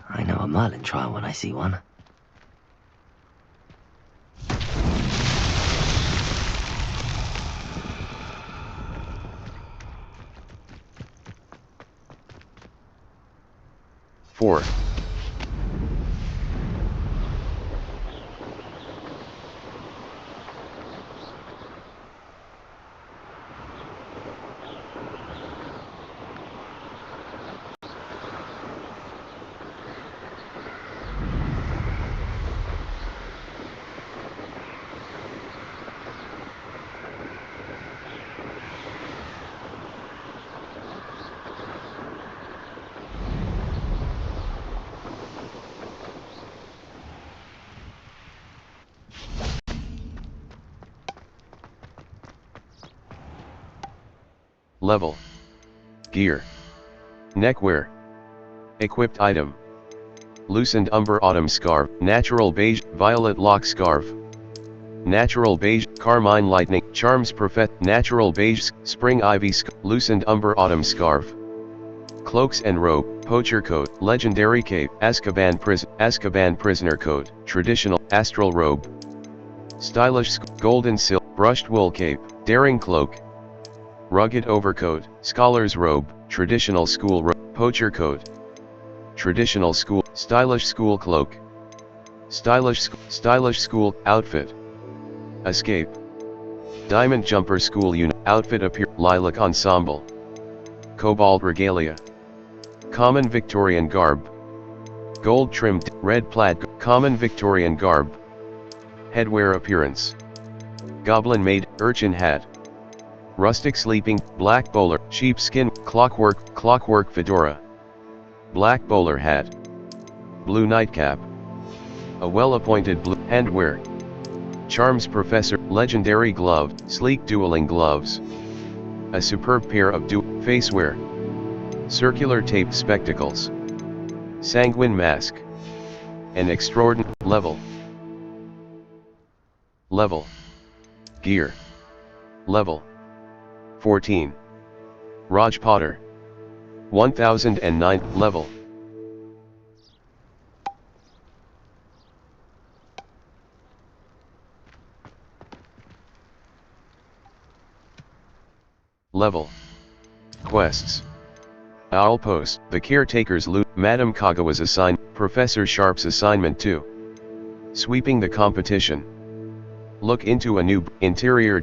I know a Merlin trial when I see one. Four. Level. Gear. Neckwear. Equipped item. Loosened Umber Autumn Scarf. Natural Beige, Violet Lock Scarf. Natural Beige, Carmine Lightning. Charms Prophet. Natural Beige, Spring Ivy Loosened Umber Autumn Scarf. Cloaks and Robe. Poacher Coat. Legendary Cape. Azkaban Prisoner Coat. Traditional. Astral Robe. Stylish Golden Silk. Brushed Wool Cape. Daring Cloak. Rugged Overcoat. Scholar's Robe. Traditional School Robe. Poacher Coat. Traditional School. Stylish School Cloak. Stylish school outfit. Escape. Diamond jumper school unit outfit appear. Lilac ensemble. Cobalt regalia. Common Victorian garb. Gold trimmed red plaid. Common Victorian garb. Headwear appearance. Goblin maid urchin hat. Rustic sleeping black bowler sheepskin clockwork fedora. Black bowler hat. Blue nightcap. A well-appointed blue handwear. Charms professor legendary glove sleek dueling gloves. A superb pair of facewear. Circular tape spectacles. Sanguine mask. An extraordinary level. Gear. Level 14. Raj Potter. 1009 level. Level. Quests. Owl Post. The Caretaker's Loot. Madame Kagawa's assigned. Professor Sharp's assignment 2. Sweeping the competition. Look into a new interior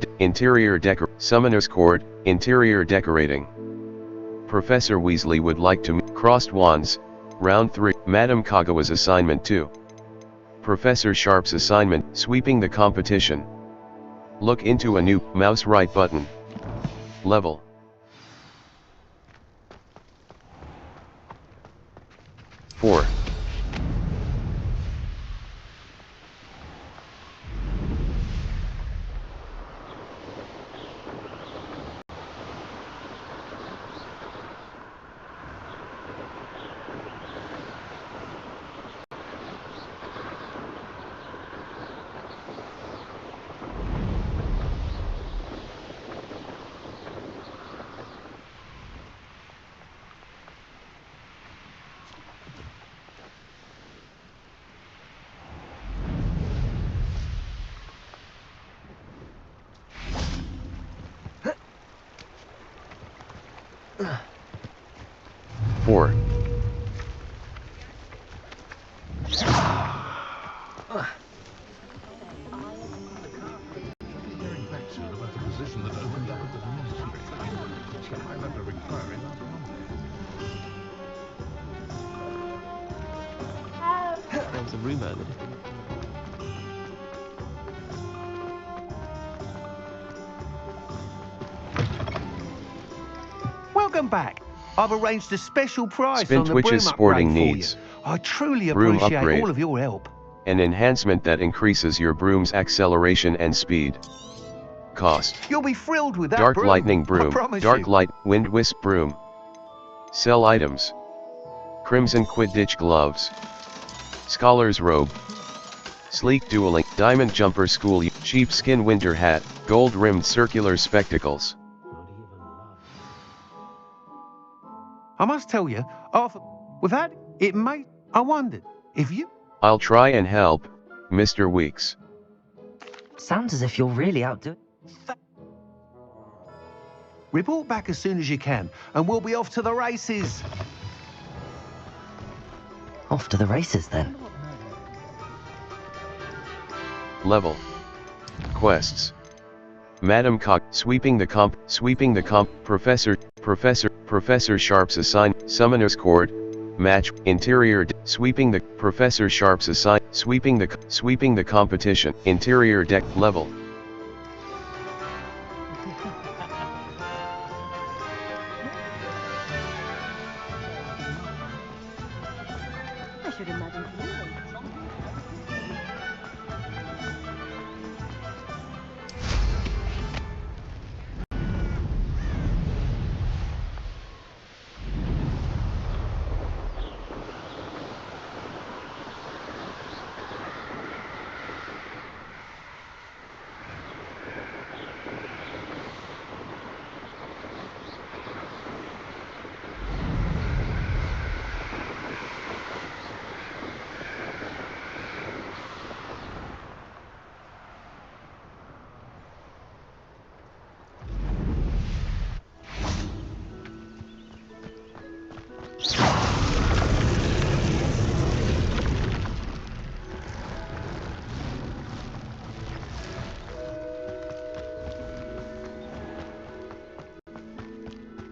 decor. Summoner's Court. Interior decorating. Professor Weasley would like to crossed wands. Round 3. Madame Kagawa's assignment 2. Professor Sharp's assignment. Sweeping the competition. Look into a new mouse right button. Level. Four. Four. There was a rumor that Welcome back. I've arranged a special price Spin on the Twitch's broom sporting upgrade for needs. you. I truly Broom appreciate upgrade. all of your help. An enhancement that increases your broom's acceleration and speed. Cost. You'll be thrilled with that Dark broom. lightning I broom. promise Dark you. light wind wisp broom. Sell items. Crimson Quidditch gloves. Scholar's robe. Sleek dueling diamond jumper school sheepskin winter hat. Gold rimmed circular spectacles. I must tell you, without it may, I wondered if you... I'll try and help, Mr. Weeks. Sounds as if you're really outdoing. Report back as soon as you can, and we'll be off to the races. Off to the races then. Level. Quests. Madam Cock sweeping the comp Professor Sharp's assigned Summoner's Court match interior sweeping the Professor Sharp's assigned sweeping the competition interior deck level. I should imagine you.